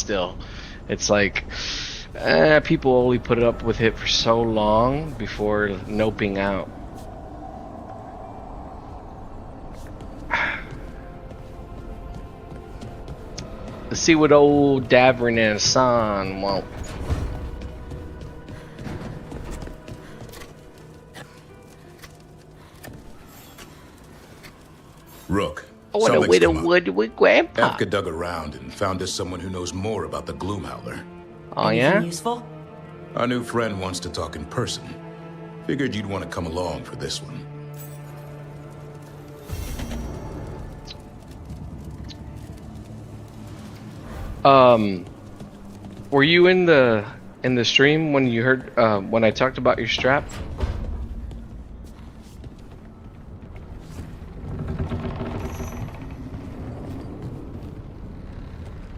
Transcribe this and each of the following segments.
still, it's like people only put up with it for so long before noping out. Let's see what old Davern and Son want. Rook. I want to win a wood with Grandpa. Apka dug around and found us someone who knows more about the Gloomhowler. Oh, Anything yeah? useful? Our new friend wants to talk in person. Figured you'd want to come along for this one. Were you in the stream when you heard when I talked about your strap?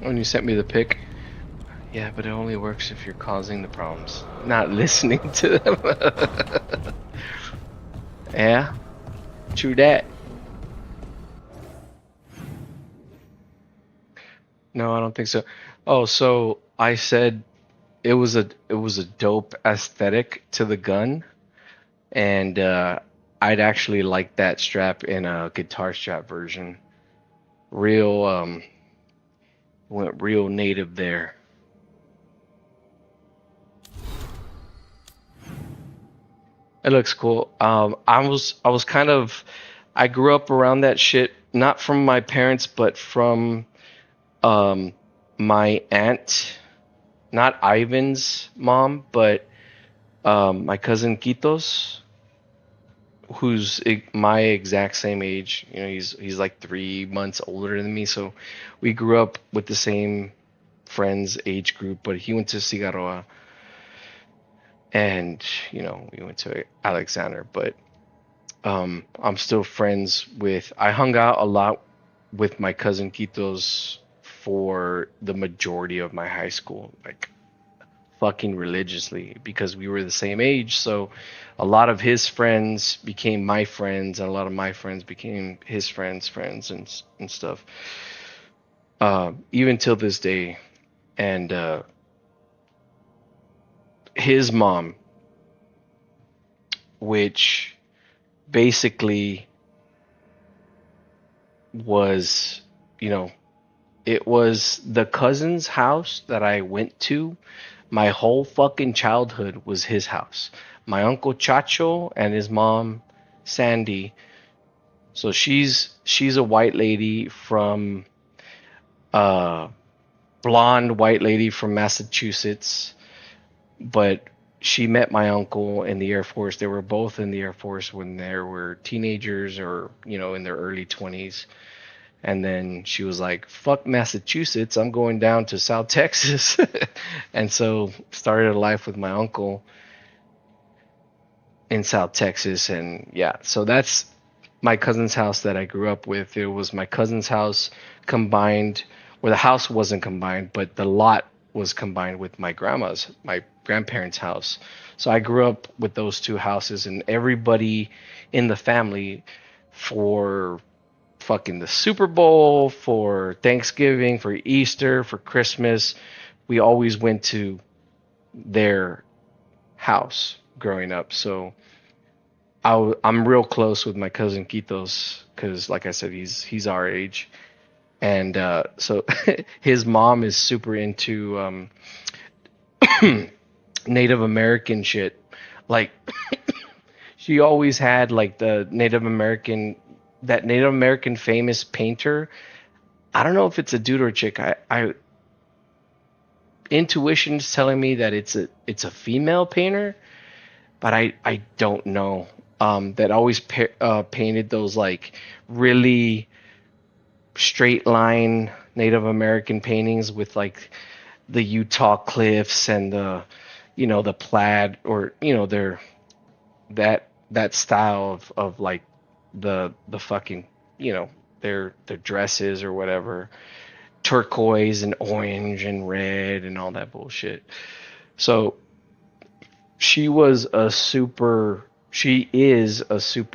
When you sent me the pic? Yeah, but it only works if you're causing the problems, not listening to them. Yeah, true that. No, I don't think so. Oh, so I said it was a dope aesthetic to the gun, and I'd actually like that strap in a guitar strap version. Real went real native there. It looks cool. I was kind of, I grew up around that shit, not from my parents, but from my aunt, not Ivan's mom, but my cousin Quitos, who's my exact same age. You know, he's like 3 months older than me, so we grew up with the same friends age group. But he went to Cigarroa, and you know, we went to Alexander. But I'm still friends with. I hung out a lot with my cousin Quitos for the majority of my high school, like fucking religiously, because we were the same age. So a lot of his friends became my friends, and a lot of my friends became his friends' friends and stuff. Even till this day. And his mom, which basically was, you know, it was the cousin's house that I went to. My whole fucking childhood was his house. My uncle Chacho and his mom Sandy. So she's a white lady from blonde white lady from Massachusetts, but she met my uncle in the Air Force. They were both in the Air Force when they were teenagers, or you know, in their early 20s. And then she was like, fuck Massachusetts, I'm going down to South Texas. And so started a life with my uncle in South Texas. And yeah, so that's my cousin's house that I grew up with. It was my cousin's house combined, where the house wasn't combined, but the lot was combined with my grandparents' house. So I grew up with those two houses, and everybody in the family, for fucking the Super Bowl, for Thanksgiving, for Easter, for Christmas, we always went to their house growing up. So I'm real close with my cousin Quitos, because like I said, he's our age. And so his mom is super into Native American shit. Like she always had like that Native American famous painter. I don't know if it's a dude or a chick. I intuition's telling me that it's a female painter, but I don't know. That always painted those like really straight line Native American paintings with like the Utah cliffs and the, you know, the plaid, or you know, their that style of like the fucking, you know, their dresses or whatever, turquoise and orange and red and all that bullshit. So she is a super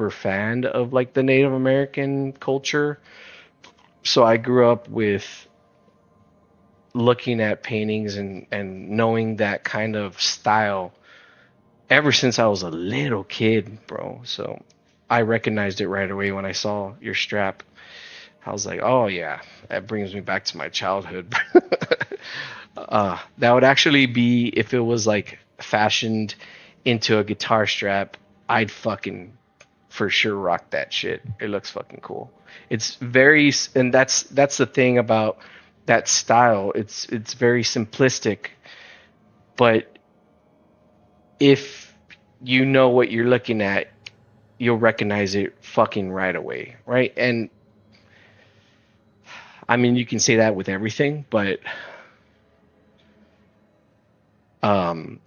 fan of like the Native American culture. So I grew up with looking at paintings and knowing that kind of style ever since I was a little kid, bro. So I recognized it right away when I saw your strap. I was like, oh yeah, that brings me back to my childhood. That would actually be if it was like fashioned into a guitar strap. I'd fucking for sure rock that shit. It looks fucking cool. It's very, and that's the thing about that style. It's very simplistic, but if you know what you're looking at, you'll recognize it fucking right away, right? And I mean, you can say that with everything, but um,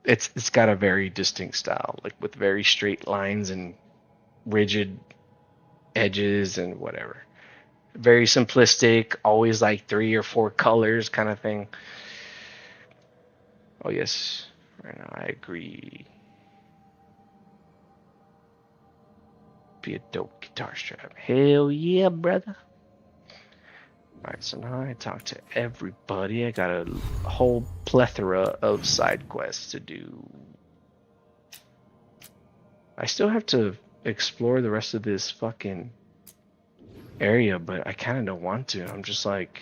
it's got a very distinct style, like with very straight lines and rigid edges and whatever. Very simplistic, always like 3 or 4 colors kind of thing. Oh yes, right now I agree. Be a dope guitar strap. Hell yeah, brother. Alright, so now I talk to everybody. I got a whole plethora of side quests to do. I still have to explore the rest of this fucking area, but I kind of don't want to. I'm just like,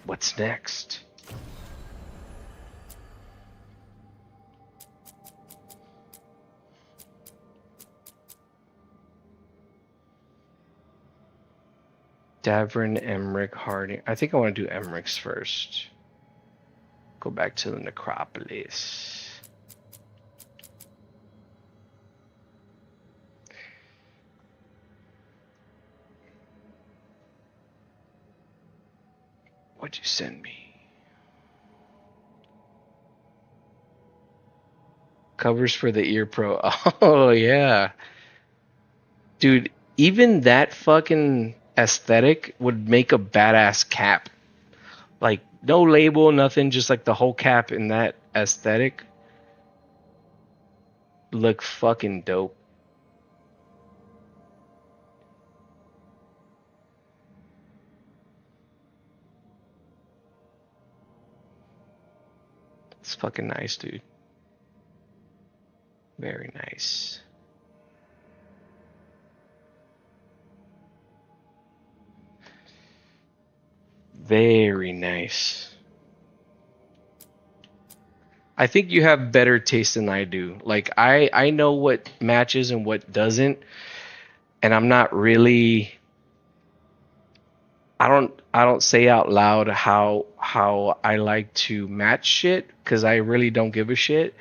what's next? Davern, Emmerich, Harding. I think I want to do Emmerich's first. Go back to the necropolis. What'd you send me? Covers for the ear pro. Oh yeah. Dude, even that fucking aesthetic would make a badass cap. Like no label, nothing, just like the whole cap in that aesthetic look fucking dope. It's fucking nice, dude. Very nice. Very nice. I think you have better taste than I do. Like I know what matches and what doesn't, and I'm not really I don't say out loud how I like to match shit cuz I really don't give a shit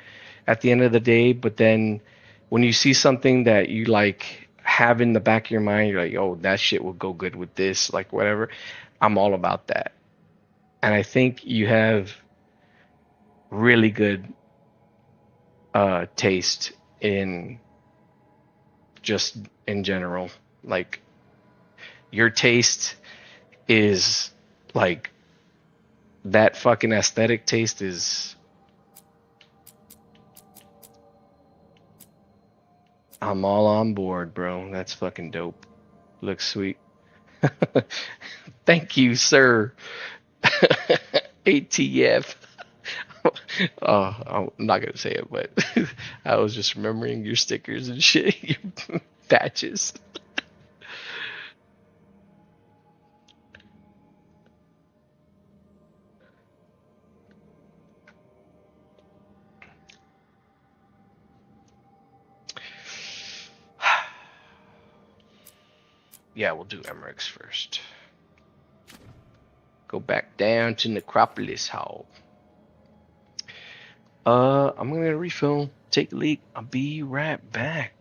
at the end of the day, but then when you see something that you like have in the back of your mind, you're like, "Oh, that shit will go good with this," like whatever. I'm all about that. And I think you have really good taste in just in general. Like your taste is like that fucking aesthetic taste is I'm all on board, bro. That's fucking dope. Looks sweet. Thank you, sir. ATF. Oh, I'm not gonna say it, but I was just remembering your stickers and shit, your patches. Yeah, we'll do Emmerich's first. Go back down to Necropolis Hall. I'm gonna refill, take a leak. I'll be right back.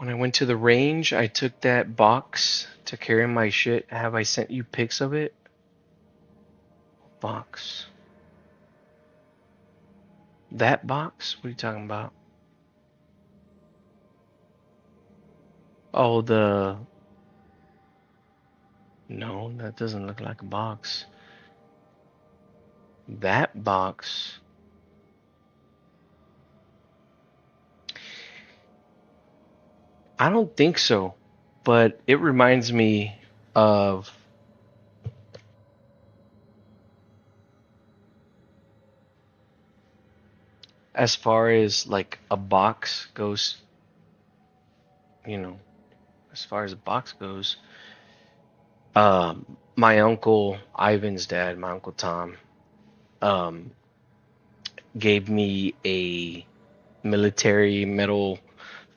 When I went to the range, I took that box to carry my shit. Have I sent you pics of it? Box. That box? What are you talking about? Oh, the... No, that doesn't look like a box. That box... I don't think so, but it reminds me of... As far as like a box goes, you know, as far as a box goes, my uncle Ivan's dad, my uncle Tom, um, gave me a military metal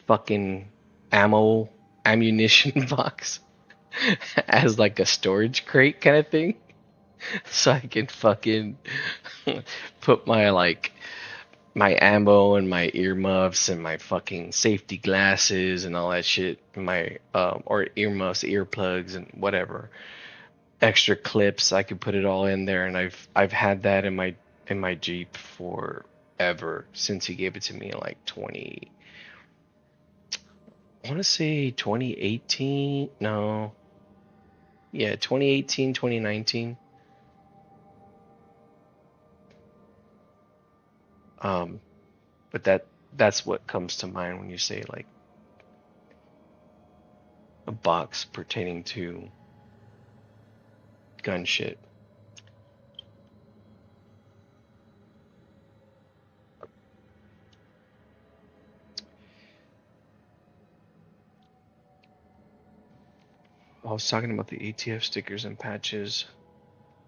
fucking ammo ammunition box as like a storage crate kind of thing, so I can fucking put my like my ammo and my earmuffs and my fucking safety glasses and all that shit. My or earmuffs, earplugs, and whatever extra clips. I could put it all in there, and I've had that in my Jeep forever since he gave it to me in like 20. I want to say 2018. No, yeah, 2018, 2019. Um, but that's what comes to mind when you say like a box pertaining to gun shit. I was talking about the ATF stickers and patches.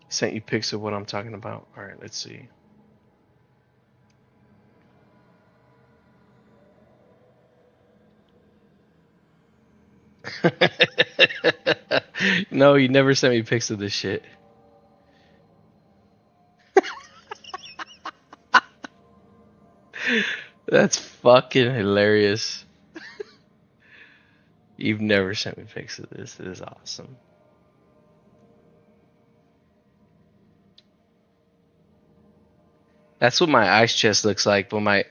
Sent you pics of what I'm talking about. All right, let's see. No, you never sent me pics of this shit. That's fucking hilarious. You've never sent me pics of this. This is awesome. That's what my ice chest looks like. But my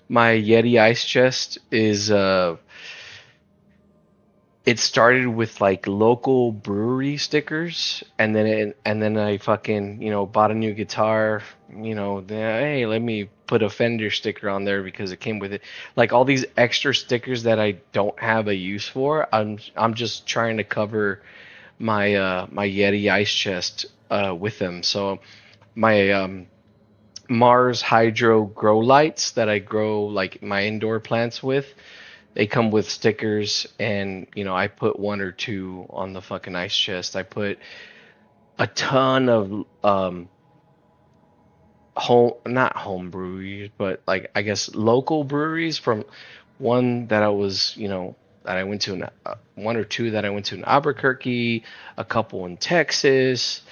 Yeti ice chest is it started with like local brewery stickers, and then I fucking bought a new guitar. Hey, let me put a Fender sticker on there because it came with it. Like all these extra stickers that I don't have a use for. I'm just trying to cover my Yeti ice chest with them. So my Mars Hydro grow lights that I grow like my indoor plants with. They come with stickers, and I put one or two on the fucking ice chest. I put a ton of home, not home breweries, but like I guess local breweries from one that I was, that I went to in one or two that I went to in Albuquerque, a couple in Texas,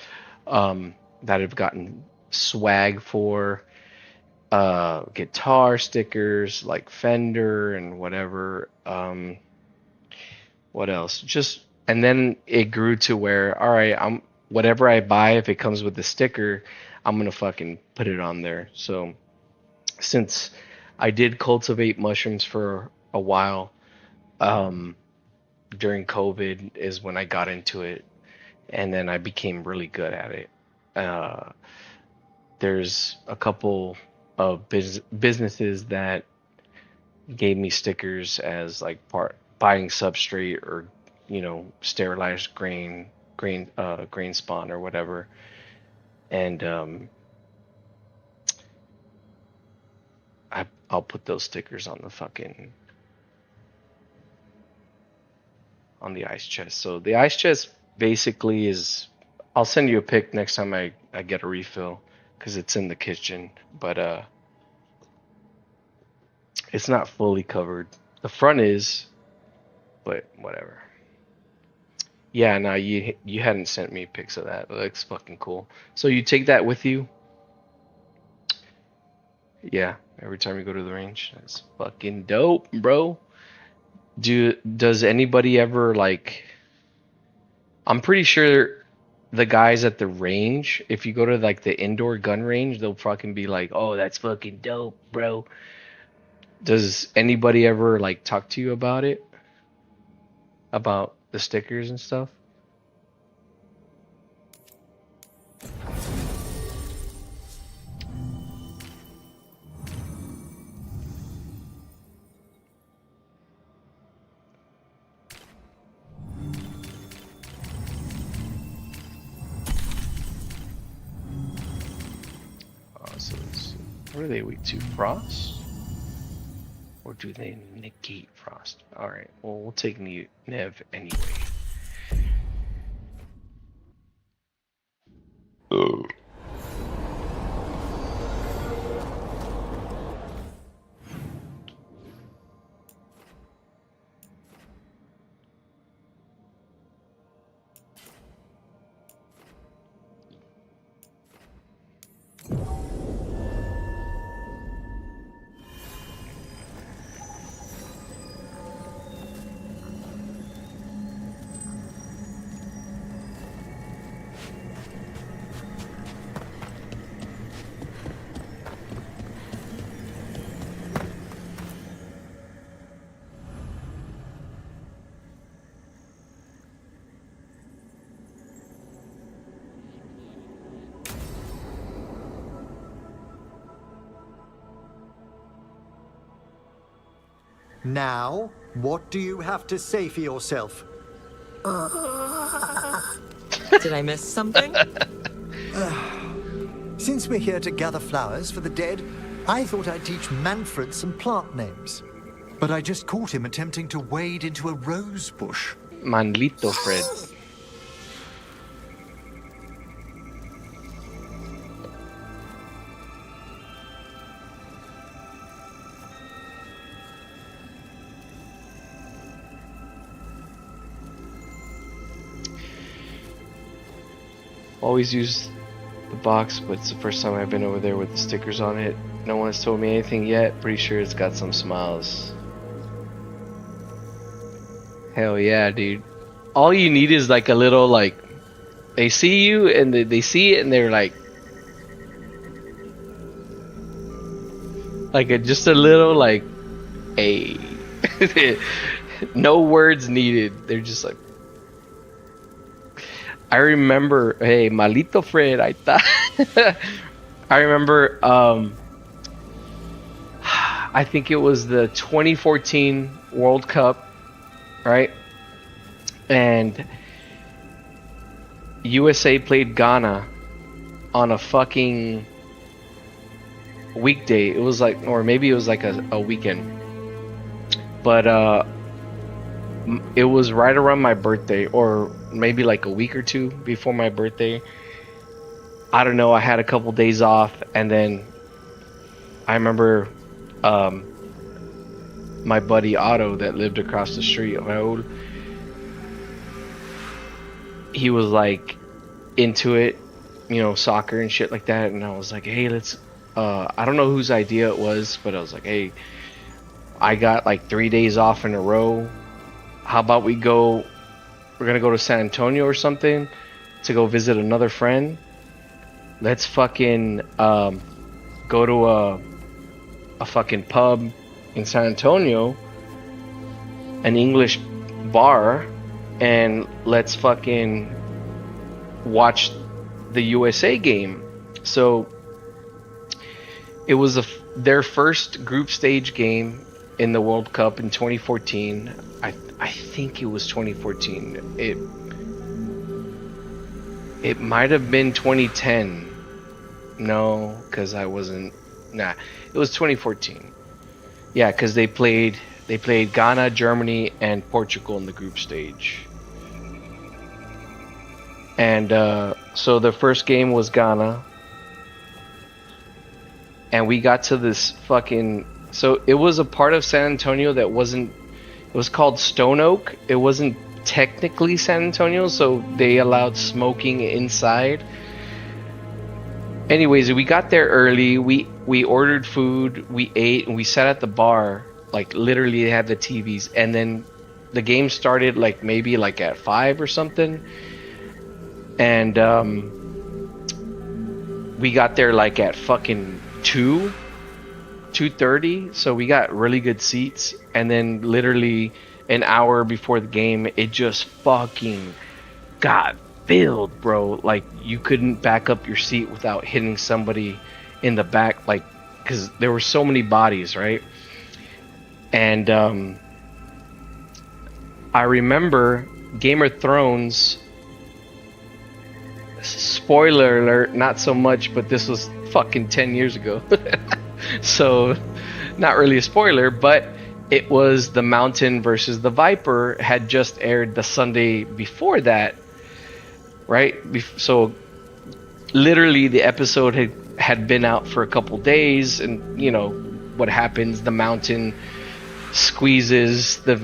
that I've gotten swag for, guitar stickers like Fender and whatever. What else? Just and then it grew to where, all right, I'm whatever I buy, if it comes with the sticker, I'm gonna fucking put it on there. So since I did cultivate mushrooms for a while, um, during COVID is when I got into it, and then I became really good at it. Uh, there's a couple of businesses that gave me stickers as like part buying substrate or sterilized grain spawn or whatever, and I'll put those stickers on the fucking on the ice chest. So the ice chest basically is, I'll send you a pic next time I get a refill because it's in the kitchen, but it's not fully covered. The front is, but whatever. Yeah, no, you hadn't sent me pics of that. That looks fucking cool. So you take that with you? Yeah, every time you go to the range. That's fucking dope, bro. Does anybody ever like? I'm pretty sure the guys at the range, if you go to like the indoor gun range, they'll fucking be like, "Oh, that's fucking dope, bro." Does anybody ever like talk to you about it? About the stickers and stuff? So what are they weak to? Frost? Or do they negate frost? Alright, well, we'll take Nev anyway. Oh. Now, what do you have to say for yourself? Did I miss something? Since we're here to gather flowers for the dead, I thought I'd teach Manfred some plant names. But I just caught him attempting to wade into a rose bush. Manlito Fred. Always use the box, but it's the first time I've been over there with the stickers on it. No one has told me anything yet. Pretty sure it's got some smiles. Hell yeah, dude. All you need is like a little like they see you and they see it and they're like just a little like hey. No words needed. They're just like I remember, hey, Malito Fred, I thought. I remember, I think it was the 2014 World Cup, right? And USA played Ghana on a fucking weekday. It was like, or maybe it was like a weekend. But it was right around my birthday, or maybe like a week or two before my birthday. I don't know, I had a couple days off, and then I remember my buddy Otto that lived across the street, he was like into it, you know, soccer and shit like that, and I was like, hey, let's I don't know whose idea it was, but I was like, hey, I got like 3 days off in a row. How about we're gonna go to San Antonio or something to go visit another friend. Let's fucking go to a fucking pub in San Antonio, an English bar, and let's fucking watch the USA game. So it was their first group stage game in the World Cup in 2014. I think it was 2014. It might have been 2010. No, because I wasn't. Nah, it was 2014. Yeah, because they played Ghana, Germany, and Portugal in the group stage. And so the first game was Ghana, and we got to this fucking. So it was a part of San Antonio that wasn't. It was called Stone Oak. It wasn't technically San Antonio, so they allowed smoking inside. Anyways, we got there early. We ordered food. We ate, and we sat at the bar Like literally, they had the TVs, and then the game started like maybe like at 5 or something, and we got there like at fucking 2:30, so we got really good seats. And then literally an hour before the game, it just fucking got filled, bro. Like you couldn't back up your seat without hitting somebody in the back, like because there were so many bodies, right? And I remember Game of Thrones. Spoiler alert, not so much, but this was fucking 10 years ago. So, not really a spoiler, but it was the Mountain versus the Viper had just aired the Sunday before that, right? So, literally, the episode had been out for a couple days, and you know what happens: the Mountain squeezes the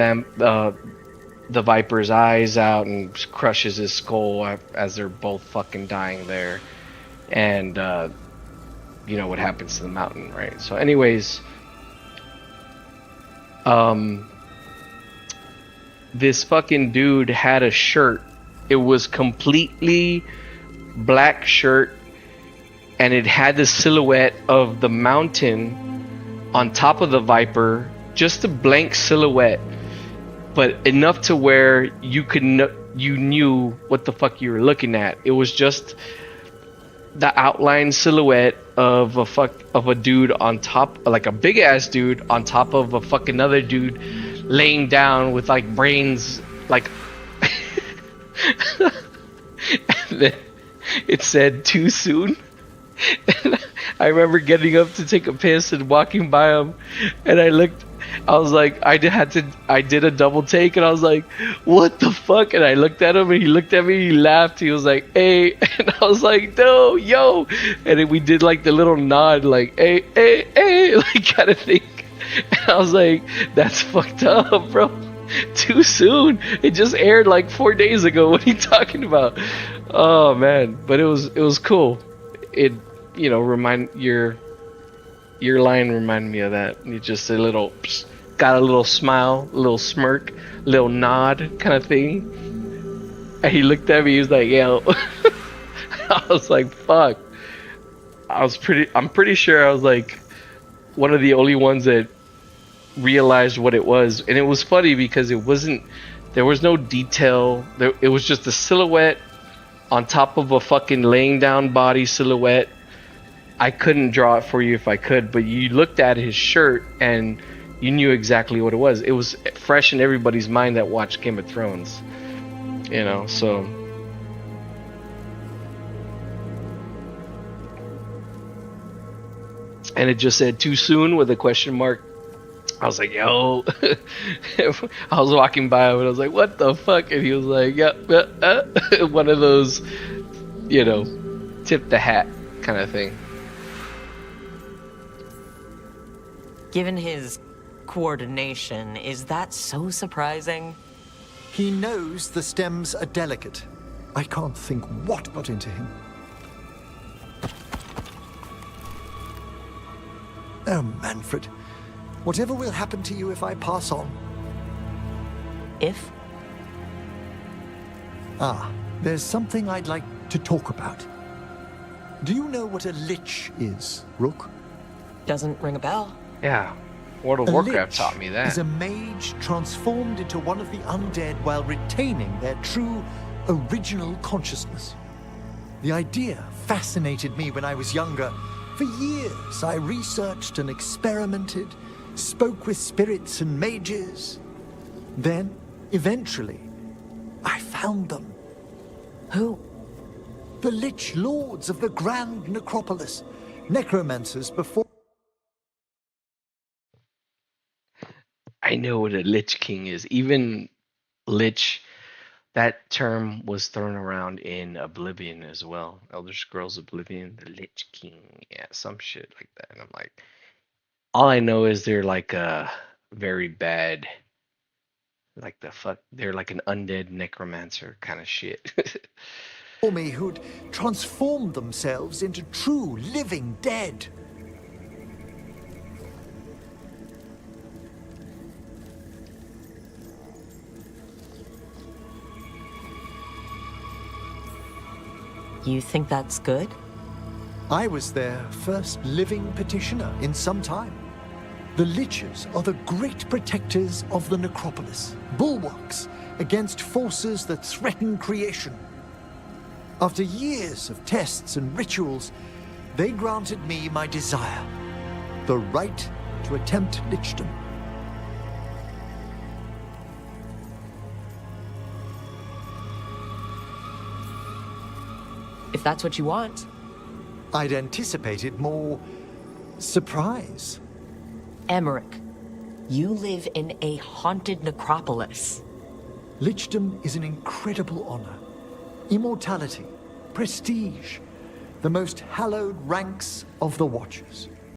Viper's eyes out and crushes his skull as they're both fucking dying there. And you know what happens to the Mountain, right? So anyways, this fucking dude had a shirt. It was completely black shirt, and it had the silhouette of the Mountain on top of the Viper, just a blank silhouette, but enough to where you knew what the fuck you were looking at. It was just the outline silhouette of a dude on top, like a big ass dude on top of a fucking other dude laying down with like brains, like. And then it said too soon. And I remember getting up to take a piss and walking by him, and I was like, I did a double take, and I was like, what the fuck? And I looked at him, and he looked at me, he laughed, he was like, hey, and I was like, no, yo, and then we did like the little nod, like, hey, hey, hey, like kind of thing. And I was like, that's fucked up, bro. Too soon. It just aired like 4 days ago. What are you talking about? Oh man, but it was cool. It, you know, your line reminded me of that. You just a little, got a little smile, a little smirk, a little nod kind of thing. And he looked at me, he was like, yo. I was like, fuck. I'm pretty sure I was like one of the only ones that realized what it was. And it was funny because there was no detail. It was just a silhouette on top of a fucking laying down body silhouette. I couldn't draw it for you if I could, but you looked at his shirt and you knew exactly what it was. It was fresh in everybody's mind that watched Game of Thrones, you know, so. And it just said too soon with a question mark. I was like, yo. I was walking by him and I was like, what the fuck? And he was like, yep, one of those, you know, tip the hat kind of thing. Given his coordination, is that so surprising? He knows the stems are delicate. I can't think what got into him. Oh, Manfred. Whatever will happen to you if I pass on? If? Ah, there's something I'd like to talk about. Do you know what a lich is, Rook? Doesn't ring a bell. Yeah, World of Warcraft taught me that. Is a mage transformed into one of the undead while retaining their true, original consciousness. The idea fascinated me when I was younger. For years, I researched and experimented, spoke with spirits and mages. Then, eventually, I found them. Who? The Lich Lords of the Grand Necropolis. Necromancers before... I know what a Lich King is. Even Lich, that term was thrown around in Oblivion as well. Elder Scrolls Oblivion, the Lich King. Yeah, some shit like that. And I'm like, all I know is they're like a very bad, like the fuck, they're like an undead necromancer kind of shit. me who'd transformed themselves into true living dead. You think that's good? I was their first living petitioner in some time. The Liches are the great protectors of the necropolis, bulwarks against forces that threaten creation. After years of tests and rituals, they granted me my desire, the right to attempt lichdom. If that's what you want. I'd anticipated more surprise. Emmerich, you live in a haunted necropolis. Lichdom is an incredible honor. Immortality, prestige, the most hallowed ranks of the Watchers.